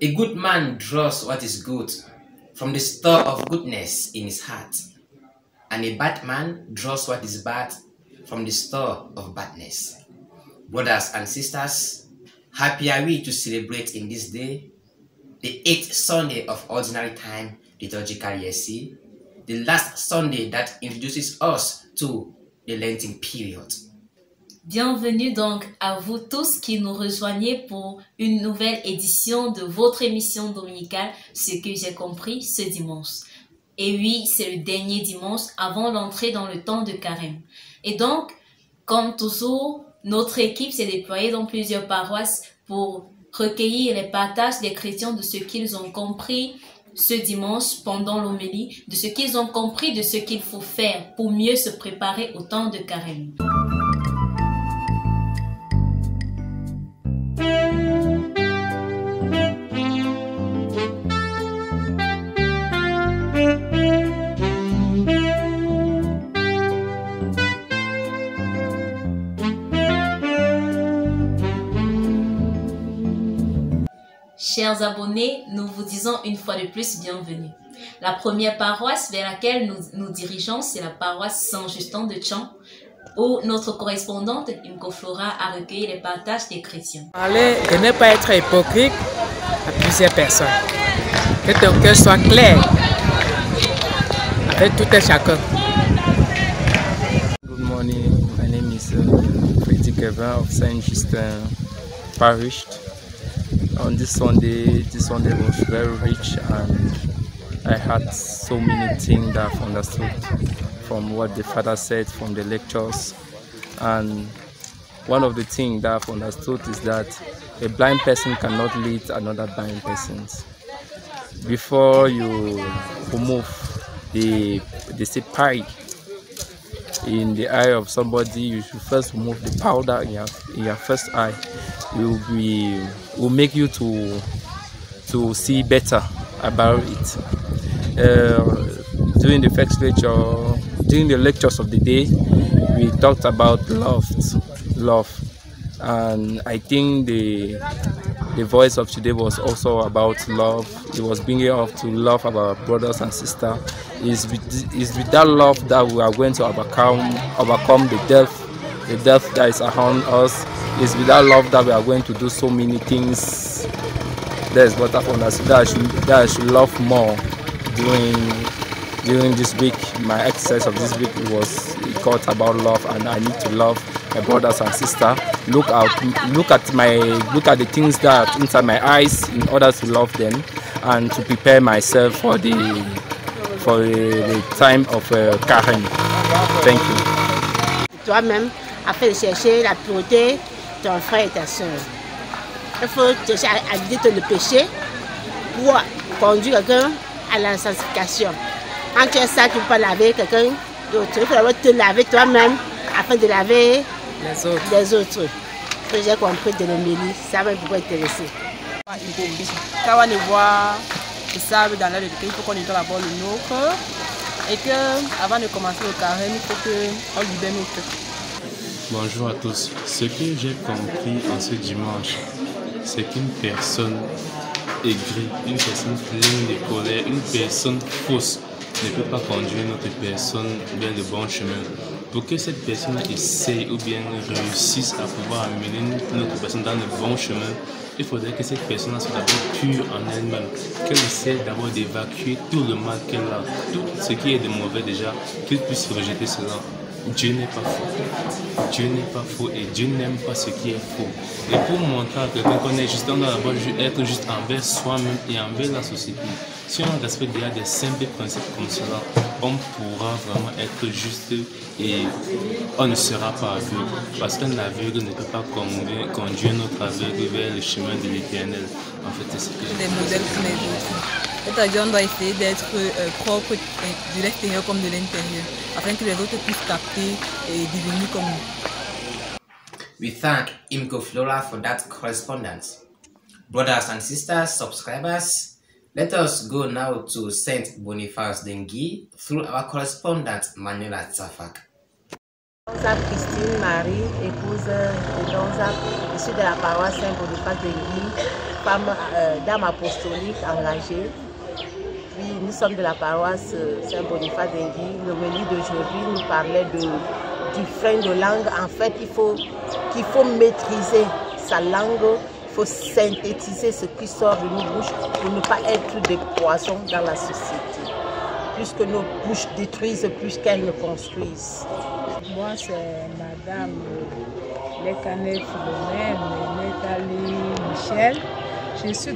A good man draws what is good from the store of goodness in his heart, and a bad man draws what is bad from the store of badness. Brothers and sisters, happy are we to celebrate in this day, the 8th Sunday of Ordinary Time Liturgical Year C, the last Sunday that introduces us to the Lenten period. Bienvenue donc à vous tous qui nous rejoignez pour une nouvelle édition de votre émission dominicale, ce que j'ai compris ce dimanche. Et oui, c'est le dernier dimanche avant l'entrée dans le temps de carême. Et donc, comme toujours, notre équipe s'est déployée dans plusieurs paroisses pour recueillir les partages des chrétiens de ce qu'ils ont compris ce dimanche pendant l'homélie, de ce qu'ils ont compris de ce qu'il faut faire pour mieux se préparer au temps de carême. Chers abonnés, nous vous disons une fois de plus bienvenue. La première paroisse vers laquelle nous nous dirigeons, c'est la paroisse Saint-Justin de Tchang, où notre correspondante Imko Flora a recueilli les partages des chrétiens. Parler et ne pas être hypocrite à plusieurs personnes. Que ton cœur soit clair avec tout et chacun. Good morning, my name is Freddy Kevin of Saint-Justin Parish. On this Sunday was very rich, and I had so many things that I've understood from what the father said, from the lectures. And one of the things that I've understood is that a blind person cannot lead another blind person. Before you remove the pie in the eye of somebody, you should first remove the powder in your first eye. It will make you to see better about it. During the first lecture, during the lectures of the day, we talked about love, and I think the voice of today was also about love. It was bringing up to love our brothers and sisters. It's with that love that we are going to overcome the death that is around us. It's with that love that we are going to do so many things. That's what I've understood, that I should love more during this week. My exercise of this week it called about love, and I need to love my brothers and sisters. Look at the things that are inside my eyes in order to love them, and to prepare myself for the time of carême. Thank you. Toi-même, afin de chercher la pureté de ton frère et ta soeur. Il faut chercher à éviter le péché pour conduire quelqu'un à la sanctification. Quand tu es ça, tu ne peux pas laver quelqu'un d'autre. Il faut te laver toi-même afin de laver les autres. J'ai compris de l'homélie, ça va beaucoup intéresser. Quand on voit le sable dans l'air, il faut qu'on nettoie d'abord le nôtre. Et qu'avant de commencer le carême, il faut qu'on libère nos cœurs. Bonjour à tous. Ce que j'ai compris en ce dimanche, c'est qu'une personne aigrie, une personne pleine de colère, une personne fausse ne peut pas conduire notre personne vers le bon chemin. Pour que cette personne essaye ou bien réussisse à pouvoir amener notre personne dans le bon chemin, il faudrait que cette personne soit d'abord pure en elle-même, qu'elle essaie d'abord d'évacuer tout le mal qu'elle a, tout ce qui est de mauvais déjà, qu'elle puisse rejeter cela. Dieu n'est pas faux. Dieu n'est pas faux et Dieu n'aime pas ce qui est faux. Et pour montrer à quelqu'un qu'on est juste, on doit d'abord être juste envers soi-même et envers la société. Si on respecte déjà des simples principes comme cela, on pourra vraiment être juste et on ne sera pas aveugle. Parce qu'un aveugle ne peut pas conduire notre aveugle vers le chemin de l'éternel. En fait, c'est ce que des modèles pour les autres. C'est-à-dire on doit essayer d'être propre de l'extérieur comme de l'intérieur, afin que les autres puissent capter et devenir comme nous. We thank Imko Flora for that correspondence. Brothers and sisters, subscribers, let us go now to Saint Boniface Dengui through our correspondent Manuela Tsafak. Christine Marie, épouse de Donza, je suis de la paroisse Saint Boniface Dengui, femme dame apostolique engagée. Puis nous sommes de la paroisse Saint-Boniface d'Engui. Le menu d'aujourd'hui nous parlait du frein de langue. En fait, qu'il faut maîtriser sa langue, il faut synthétiser ce qui sort de nos bouches pour ne pas être des poisons dans la société. Plus que nos bouches détruisent, plus qu'elles ne construisent. Moi, c'est Madame Lekane Philomène Nathalie Michel. Je suis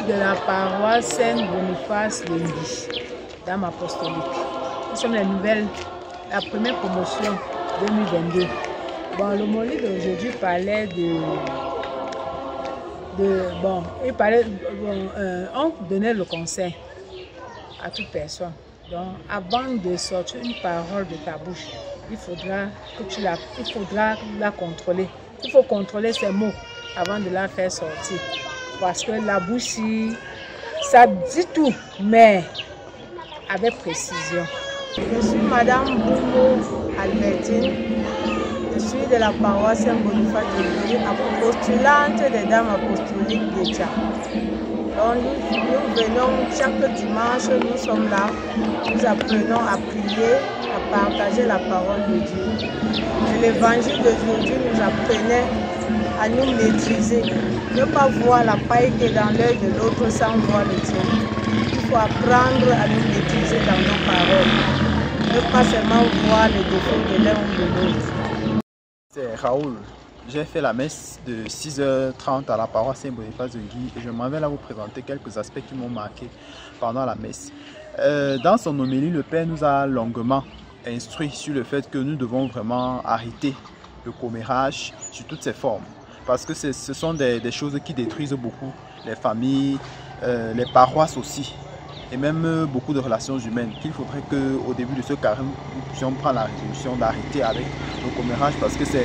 de la paroisse Saint-Boniface d'Engui, dame apostolique. Nous sommes la première promotion 2022. Bon, le mollet d'aujourd'hui parlait on donnait le conseil à toute personne. Donc, avant de sortir une parole de ta bouche, il faudra la contrôler. Il faut contrôler ces mots avant de la faire sortir. Parce que la bouche, ça dit tout, mais avec précision. Je suis Madame Boumbo Albertine. Je suis de la paroisse Saint-Boniface d'Engui, postulante des dames apostoliques d'État. Donc nous venons chaque dimanche, nous sommes là, nous apprenons à prier, à partager la parole de Dieu. Et l'évangile d'aujourd'hui nous apprenait à nous maîtriser, ne pas voir la paille qui est dans l'œil de l'autre sans voir le tien. Il faut apprendre à nous maîtriser dans nos paroles, ne pas seulement voir les défauts de l'un ou de l'autre. C'est Raoul. J'ai fait la messe de 6h30 à la paroisse Saint-Boniface d'Engui et je m'en vais là vous présenter quelques aspects qui m'ont marqué pendant la messe. Dans son homélie, le Père nous a longuement instruit sur le fait que nous devons vraiment arrêter le commérage sous toutes ses formes. Parce que ce sont des choses qui détruisent beaucoup les familles, les paroisses aussi. Et même beaucoup de relations humaines, qu'il faudrait qu'au début de ce carême, nous puissions prendre la résolution d'arrêter avec le commérage parce que ce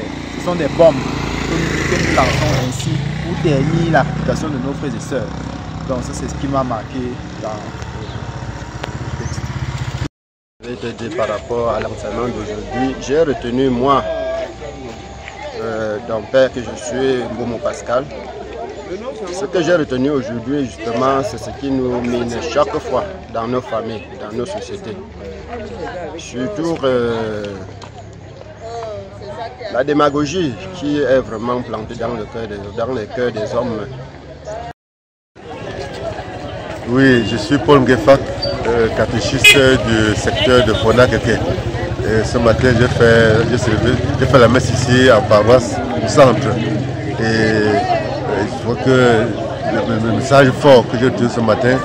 sont des bombes que nous lançons ainsi pour ternir la réputation de nos frères et sœurs. Donc ça c'est ce qui m'a marqué dans le texte. Je vais te dire par rapport à l'enseignement d'aujourd'hui, j'ai retenu moi, d'un père que je suis, Mbomo Pascal. Ce que j'ai retenu aujourd'hui, justement, c'est ce qui nous mine chaque fois dans nos familles, dans nos sociétés. Surtout la démagogie qui est vraiment plantée dans les cœurs des hommes. Oui, je suis Paul Ngefak, catéchiste du secteur de Fonakeke. Ce matin, j'ai fait la messe ici à paroisse du centre. Il faut que le message fort que j'ai retenu ce matin,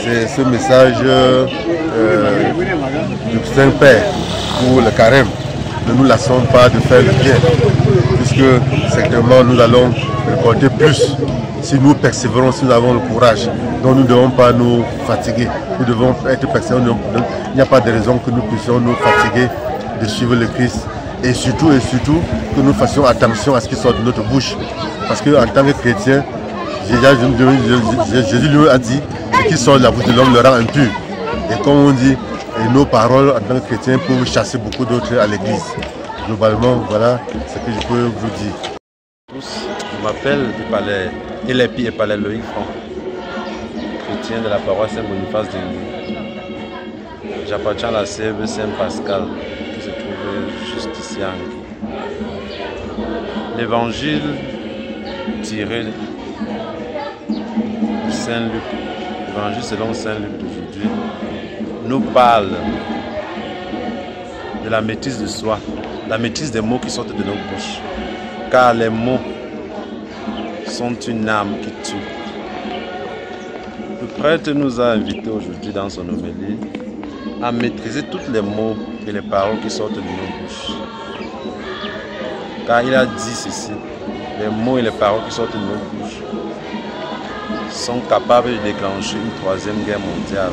c'est ce message du Saint-Père pour le carême. Ne nous lassons pas de faire le bien, puisque certainement nous allons récolter plus si nous persévérons, si nous avons le courage. Donc nous ne devons pas nous fatiguer, nous devons être persévérants. Il n'y a pas de raison que nous puissions nous fatiguer de suivre le Christ. Et surtout que nous fassions attention à ce qui sort de notre bouche. Parce qu'en tant que chrétien, Jésus lui a dit ce qui sort de la bouche de l'homme le rend impur. Et comme on dit, nos paroles en tant que chrétiens peuvent chasser beaucoup d'autres à l'église. Globalement, voilà ce que je peux vous dire. Je m'appelle Elepi Epalé Loïc Franck, chrétien de la paroisse Saint-Boniface d'Engui. J'appartiens à la CEB Saint-Pascal qui se trouve juste ici à Engui. L'évangile tiré de Saint-Luc, l'évangile selon Saint-Luc d'aujourd'hui, nous parle de la maîtrise de soi, la maîtrise des mots qui sortent de nos bouches. Car les mots sont une âme qui tue. Le prêtre nous a invités aujourd'hui dans son homélie à maîtriser tous les mots et les paroles qui sortent de nos bouches. Car il a dit ceci, les mots et les paroles qui sortent de nos bouches sont capables de déclencher une troisième guerre mondiale.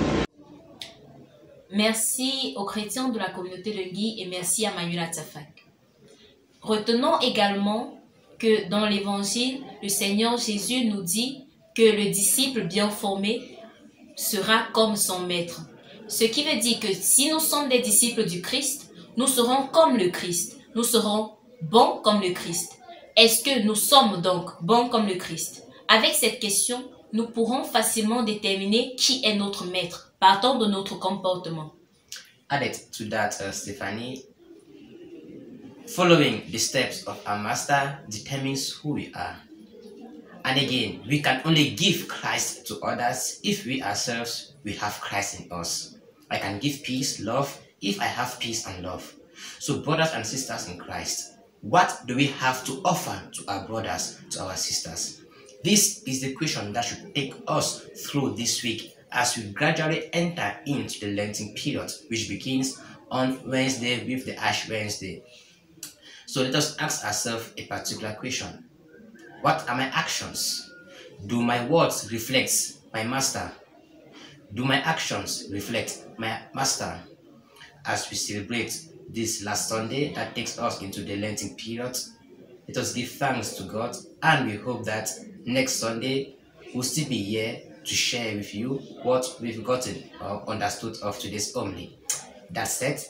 Merci aux chrétiens de la communauté de Ngui et merci à Manuela Tafak. Retenons également que dans l'évangile, le Seigneur Jésus nous dit que le disciple bien formé sera comme son maître. Ce qui veut dire que si nous sommes des disciples du Christ, nous serons comme le Christ. Nous serons bons comme le Christ. Est-ce que nous sommes donc bons comme le Christ? Avec cette question, nous pourrons facilement déterminer qui est notre maître, partant de notre comportement. Added to that, Stephanie, following the steps of our master determines who we are. And again, we can only give Christ to others if we ourselves, we have Christ in us. I can give peace, love, if I have peace and love. So brothers and sisters in Christ, what do we have to offer to our brothers, to our sisters? This is the question that should take us through this week as we gradually enter into the Lenten period, which begins on Wednesday with the Ash Wednesday. So let us ask ourselves a particular question. What are my actions? Do my words reflect my master? Do my actions reflect my master? As we celebrate this last Sunday that takes us into the Lenten period, let us give thanks to God, and we hope that next Sunday we'll still be here to share with you what we've gotten or understood of today's homily. That said,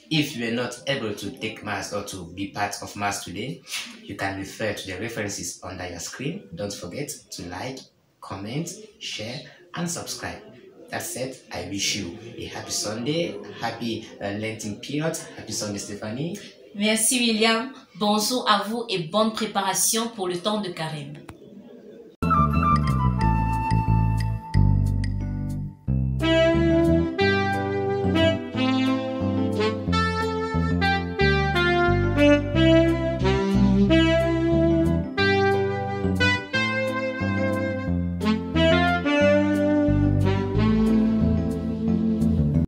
if you were not able to take Mass or to be part of Mass today, you can refer to the references under your screen. Don't forget to like, comment, share, and subscribe. That said, I wish you a happy Sunday, happy Lenten period. Happy Sunday, Stephanie. Merci William. Bonjour à vous et bonne préparation pour le temps de carême.